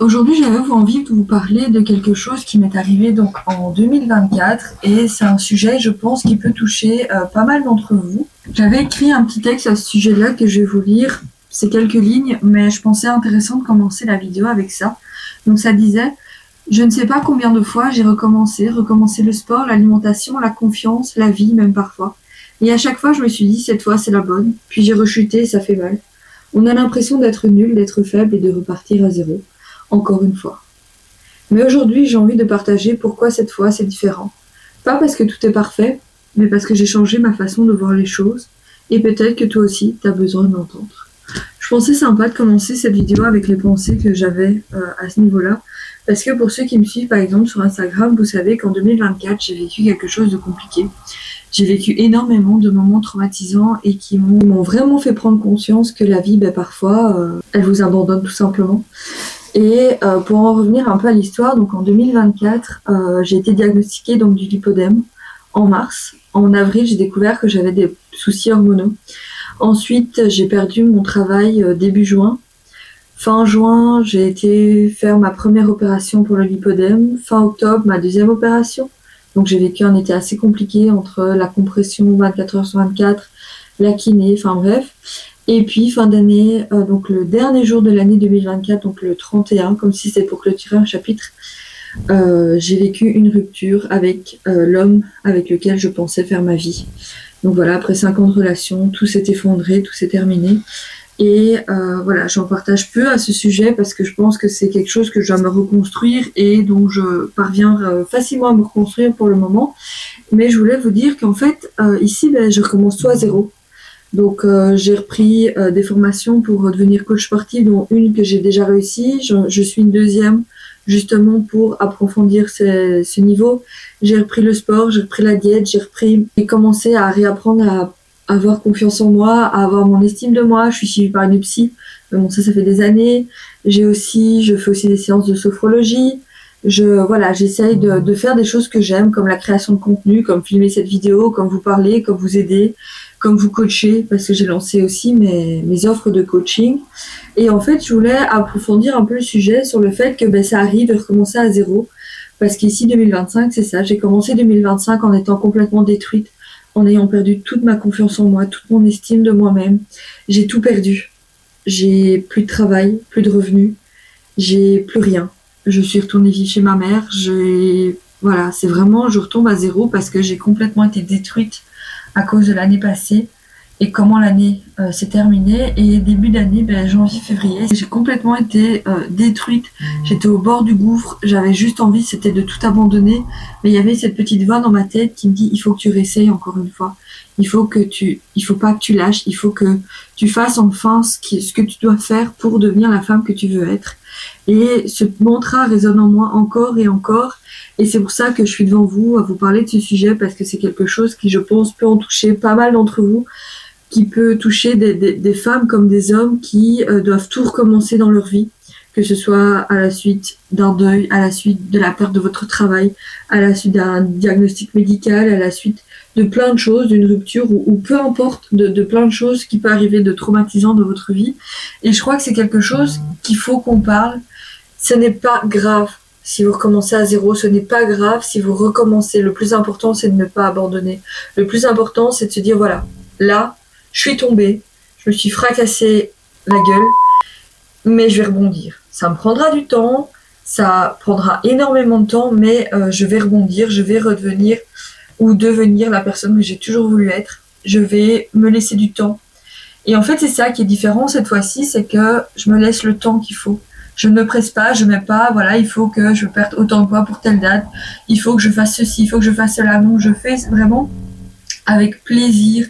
Aujourd'hui, j'avais envie de vous parler de quelque chose qui m'est arrivé donc en 2024 et c'est un sujet, je pense, qui peut toucher pas mal d'entre vous. J'avais écrit un petit texte à ce sujet-là que je vais vous lire. C'est quelques lignes, mais je pensais intéressant de commencer la vidéo avec ça. Donc ça disait, je ne sais pas combien de fois j'ai recommencé le sport, l'alimentation, la confiance, la vie même parfois. Et à chaque fois, je me suis dit, cette fois, c'est la bonne. Puis j'ai rechuté et ça fait mal. On a l'impression d'être nul, d'être faible et de repartir à zéro. Encore une fois. Mais aujourd'hui, j'ai envie de partager pourquoi cette fois c'est différent. Pas parce que tout est parfait, mais parce que j'ai changé ma façon de voir les choses, et peut-être que toi aussi, tu as besoin d'entendre. Je pensais sympa de commencer cette vidéo avec les pensées que j'avais à ce niveau-là, parce que pour ceux qui me suivent par exemple sur Instagram, vous savez qu'en 2024, j'ai vécu quelque chose de compliqué. J'ai vécu énormément de moments traumatisants et qui m'ont vraiment fait prendre conscience que la vie, parfois, elle vous abandonne tout simplement. Et pour en revenir un peu à l'histoire, donc en 2024, j'ai été diagnostiquée donc du lipodème en mars. En avril, j'ai découvert que j'avais des soucis hormonaux. Ensuite, j'ai perdu mon travail début juin. Fin juin, j'ai été faire ma première opération pour le lipodème. Fin octobre, ma deuxième opération. Donc j'ai vécu un été assez compliqué entre la compression 24 heures sur 24, la kiné, enfin bref. Et puis, fin d'année, donc le dernier jour de l'année 2024, donc le 31, comme si c'était pour clôturer un chapitre, j'ai vécu une rupture avec l'homme avec lequel je pensais faire ma vie. Donc voilà, après 5 ans de relation, tout s'est effondré, tout s'est terminé. Et voilà, j'en partage peu à ce sujet parce que je pense que c'est quelque chose que je dois me reconstruire et dont je parviens facilement à me reconstruire pour le moment. Mais je voulais vous dire qu'en fait, ici, je recommence tout à zéro. Donc j'ai repris des formations pour devenir coach sportif, dont une que j'ai déjà réussi. Je suis une deuxième justement pour approfondir ce niveau. J'ai repris le sport, j'ai repris la diète, j'ai commencé à réapprendre à avoir confiance en moi, à avoir mon estime de moi. Je suis suivie par une psy, mais bon ça fait des années. Je fais aussi des séances de sophrologie. J'essaye de faire des choses que j'aime, comme la création de contenu, comme filmer cette vidéo, comme vous parler, comme vous aider, comme vous coacher, parce que j'ai lancé aussi mes offres de coaching. Et en fait, je voulais approfondir un peu le sujet sur le fait que ça arrive de recommencer à zéro. Parce qu'ici, 2025, c'est ça. J'ai commencé 2025 en étant complètement détruite, en ayant perdu toute ma confiance en moi, toute mon estime de moi-même. J'ai tout perdu. J'ai plus de travail, plus de revenus. J'ai plus rien. Je suis retournée vivre chez ma mère. Voilà, c'est vraiment, je retombe à zéro parce que j'ai complètement été détruite à cause de l'année passée et comment l'année s'est terminée. Et début d'année, janvier, février, j'ai complètement été détruite. J'étais au bord du gouffre. J'avais juste envie, c'était de tout abandonner. Mais il y avait cette petite voix dans ma tête qui me dit, il faut que tu réessayes encore une fois. Il faut pas que tu lâches. Il faut que tu fasses enfin ce que tu dois faire pour devenir la femme que tu veux être. Et ce mantra résonne en moi encore et encore. Et c'est pour ça que je suis devant vous à vous parler de ce sujet parce que c'est quelque chose qui, je pense, peut en toucher pas mal d'entre vous, qui peut toucher des femmes comme des hommes qui doivent tout recommencer dans leur vie, que ce soit à la suite d'un deuil, à la suite de la perte de votre travail, à la suite d'un diagnostic médical, à la suite de plein de choses, d'une rupture ou peu importe, de plein de choses qui peuvent arriver de traumatisant dans votre vie. Et je crois que c'est quelque chose qu'il faut qu'on parle. Ce n'est pas grave. Si vous recommencez à zéro, ce n'est pas grave si vous recommencez. Le plus important, c'est de ne pas abandonner. Le plus important, c'est de se dire, voilà, là, je suis tombée, je me suis fracassée la gueule, mais je vais rebondir. Ça me prendra du temps, ça prendra énormément de temps, mais je vais rebondir, je vais redevenir ou devenir la personne que j'ai toujours voulu être. Je vais me laisser du temps. Et en fait, c'est ça qui est différent cette fois-ci, c'est que je me laisse le temps qu'il faut. Je ne me presse pas, je ne mets pas, voilà, il faut que je perde autant de poids pour telle date, il faut que je fasse ceci, il faut que je fasse cela. Non, je fais vraiment avec plaisir,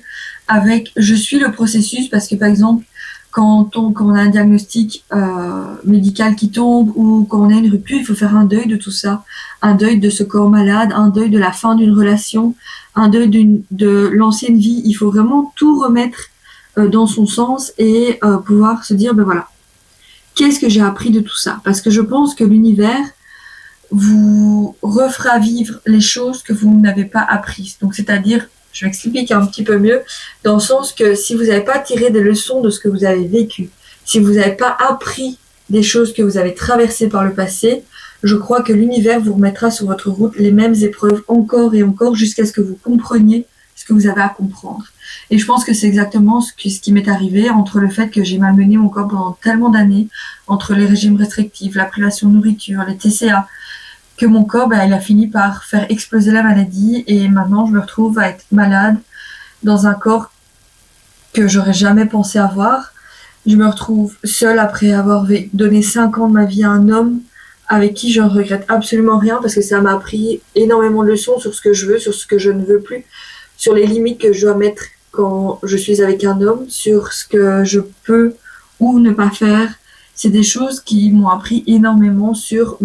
je suis le processus parce que par exemple, quand on a un diagnostic médical qui tombe ou quand on a une rupture, il faut faire un deuil de tout ça, un deuil de ce corps malade, un deuil de la fin d'une relation, un deuil de l'ancienne vie. Il faut vraiment tout remettre dans son sens et pouvoir se dire, voilà, qu'est-ce que j'ai appris de tout ça? Parce que je pense que l'univers vous refera vivre les choses que vous n'avez pas apprises. Donc, c'est-à-dire, je m'explique un petit peu mieux, dans le sens que si vous n'avez pas tiré des leçons de ce que vous avez vécu, si vous n'avez pas appris des choses que vous avez traversées par le passé, je crois que l'univers vous remettra sur votre route les mêmes épreuves encore et encore jusqu'à ce que vous compreniez ce que vous avez à comprendre. Et je pense que c'est exactement ce qui m'est arrivé entre le fait que j'ai malmené mon corps pendant tellement d'années, entre les régimes restrictifs, la privation de nourriture, les TCA, que mon corps, il a fini par faire exploser la maladie et maintenant je me retrouve à être malade dans un corps que j'aurais jamais pensé avoir. Je me retrouve seule après avoir donné 5 ans de ma vie à un homme avec qui je ne regrette absolument rien parce que ça m'a appris énormément de leçons sur ce que je veux, sur ce que je ne veux plus, sur les limites que je dois mettre quand je suis avec un homme, sur ce que je peux ou ne pas faire. C'est des choses qui m'ont appris énormément sur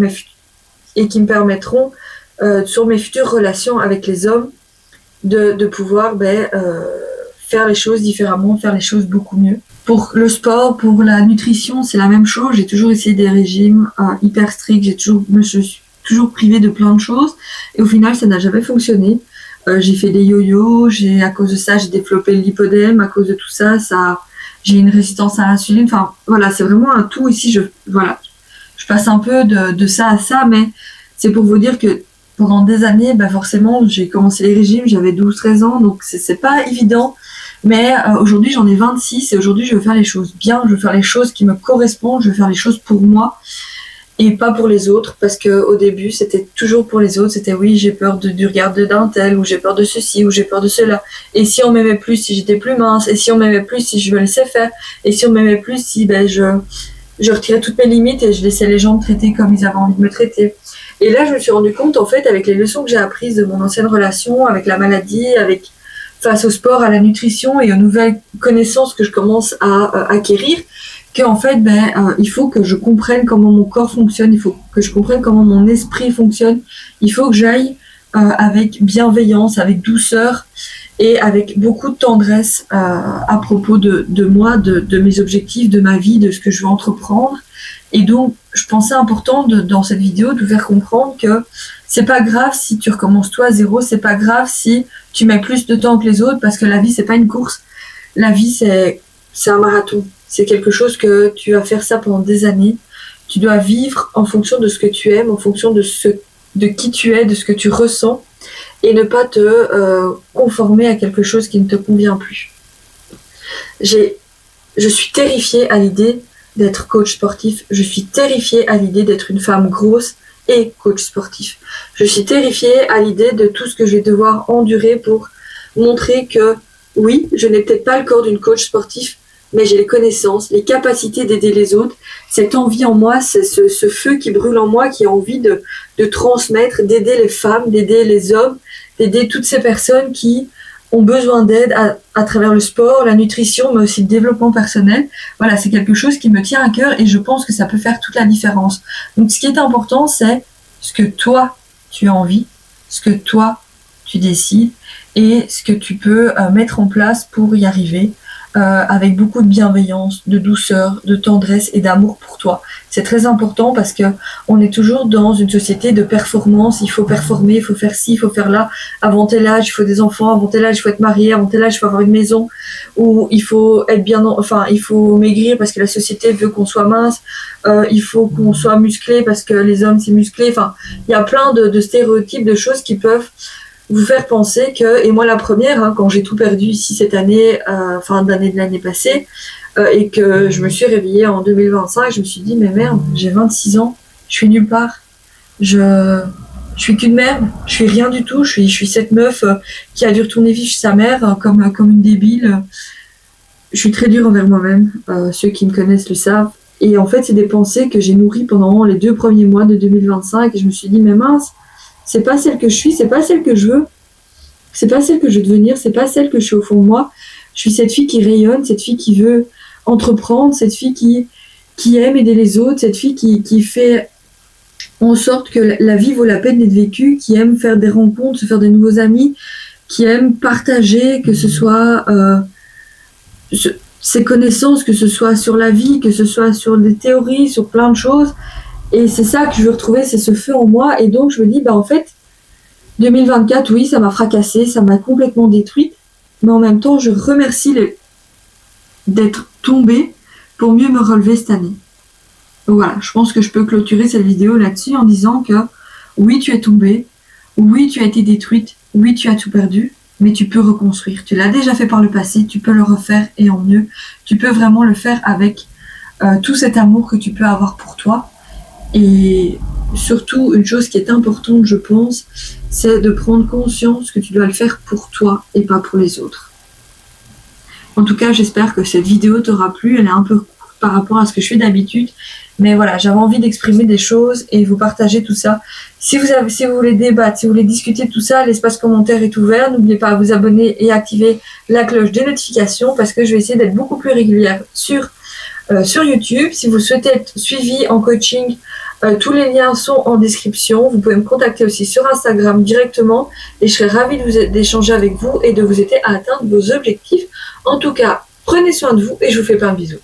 et qui me permettront sur mes futures relations avec les hommes de pouvoir faire les choses différemment, faire les choses beaucoup mieux. Pour le sport, pour la nutrition, c'est la même chose. J'ai toujours essayé des régimes hyper stricts. Je suis toujours privée de plein de choses. Et au final, ça n'a jamais fonctionné. J'ai fait des yo-yo. À cause de ça, j'ai développé le lipodème. À cause de tout ça, j'ai une résistance à l'insuline. Enfin, voilà, c'est vraiment un tout ici. Je passe un peu de ça à ça, mais c'est pour vous dire que pendant des années, forcément, j'ai commencé les régimes. J'avais 12-13 ans, donc c'est pas évident. Mais aujourd'hui, j'en ai 26 et aujourd'hui, je veux faire les choses bien, je veux faire les choses qui me correspondent, je veux faire les choses pour moi et pas pour les autres parce qu'au début, c'était toujours pour les autres. C'était oui, j'ai peur du regard d'un tel ou j'ai peur de ceci ou j'ai peur de cela. Et si on m'aimait plus, si j'étais plus mince, et si on m'aimait plus, si je me laissais faire, et si on m'aimait plus, si je retirais toutes mes limites et je laissais les gens me traiter comme ils avaient envie de me traiter. Et là, je me suis rendu compte, en fait, avec les leçons que j'ai apprises de mon ancienne relation, avec la maladie, face au sport, à la nutrition et aux nouvelles connaissances que je commence à acquérir, qu'en fait, il faut que je comprenne comment mon corps fonctionne, il faut que je comprenne comment mon esprit fonctionne, il faut que j'aille avec bienveillance, avec douceur et avec beaucoup de tendresse à propos de moi, de mes objectifs, de ma vie, de ce que je veux entreprendre. Et donc, je pensais important dans cette vidéo de vous faire comprendre que c'est pas grave si tu recommences toi à zéro, c'est pas grave si tu mets plus de temps que les autres parce que la vie, c'est pas une course. La vie, c'est un marathon. C'est quelque chose que tu vas faire ça pendant des années. Tu dois vivre en fonction de ce que tu aimes, en fonction de qui tu es, de ce que tu ressens et ne pas te conformer à quelque chose qui ne te convient plus. Je suis terrifiée à l'idée d'être coach sportif. Je suis terrifiée à l'idée d'être une femme grosse et coach sportif. Je suis terrifiée à l'idée de tout ce que je vais devoir endurer pour montrer que oui, je n'ai peut-être pas le corps d'une coach sportif, mais j'ai les connaissances, les capacités d'aider les autres, cette envie en moi, c'est ce feu qui brûle en moi, qui a envie de transmettre, d'aider les femmes, d'aider les hommes, d'aider toutes ces personnes qui ont besoin d'aide à travers le sport, la nutrition, mais aussi le développement personnel. Voilà, c'est quelque chose qui me tient à cœur et je pense que ça peut faire toute la différence. Donc, ce qui est important, c'est ce que toi, tu as envie, ce que toi, tu décides et ce que tu peux mettre en place pour y arriver avec beaucoup de bienveillance, de douceur, de tendresse et d'amour pour toi. C'est très important parce que on est toujours dans une société de performance. Il faut performer, il faut faire ci, il faut faire là. Avant tel âge, il faut des enfants. Avant tel âge, il faut être marié. Avant tel âge, il faut avoir une maison. Ou il faut être il faut maigrir parce que la société veut qu'on soit mince. Il faut qu'on soit musclé parce que les hommes c'est musclé. Enfin, il y a plein de stéréotypes, de choses qui peuvent vous faire penser que, et moi la première, quand j'ai tout perdu ici cette année, fin d'année de l'année passée, et que je me suis réveillée en 2025, je me suis dit, mais merde, j'ai 26 ans, je suis nulle part, je suis qu'une merde, je suis rien du tout, je suis cette meuf qui a dû retourner vivre chez sa mère comme une débile. Je suis très dure envers moi-même, ceux qui me connaissent le savent, et en fait c'est des pensées que j'ai nourries pendant les 2 premiers mois de 2025, et je me suis dit, mais mince, c'est pas celle que je suis, c'est pas celle que je veux, c'est pas celle que je veux devenir, c'est pas celle que je suis au fond de moi. Je suis cette fille qui rayonne, cette fille qui veut entreprendre, cette fille qui aime aider les autres, cette fille qui fait en sorte que la vie vaut la peine d'être vécue, qui aime faire des rencontres, se faire de nouveaux amis, qui aime partager, que ce soit ses connaissances, que ce soit sur la vie, que ce soit sur des théories, sur plein de choses. Et c'est ça que je veux retrouver, c'est ce feu en moi. Et donc, je me dis, en fait, 2024, oui, ça m'a fracassée, ça m'a complètement détruite. Mais en même temps, je remercie d'être tombée pour mieux me relever cette année. Donc voilà, je pense que je peux clôturer cette vidéo là-dessus en disant que oui, tu es tombée, oui, tu as été détruite, oui, tu as tout perdu, mais tu peux reconstruire. Tu l'as déjà fait par le passé, tu peux le refaire et en mieux. Tu peux vraiment le faire avec tout cet amour que tu peux avoir pour toi. Et surtout, une chose qui est importante, je pense, c'est de prendre conscience que tu dois le faire pour toi et pas pour les autres. En tout cas, j'espère que cette vidéo t'aura plu. Elle est un peu courte par rapport à ce que je fais d'habitude. Mais voilà, j'avais envie d'exprimer des choses et vous partager tout ça. Si vous voulez débattre, si vous voulez discuter de tout ça, l'espace commentaire est ouvert. N'oubliez pas à vous abonner et activer la cloche des notifications parce que je vais essayer d'être beaucoup plus régulière sur YouTube. Si vous souhaitez être suivi en coaching, tous les liens sont en description. Vous pouvez me contacter aussi sur Instagram directement et je serai ravie d'échanger avec vous et de vous aider à atteindre vos objectifs. En tout cas, prenez soin de vous et je vous fais plein de bisous.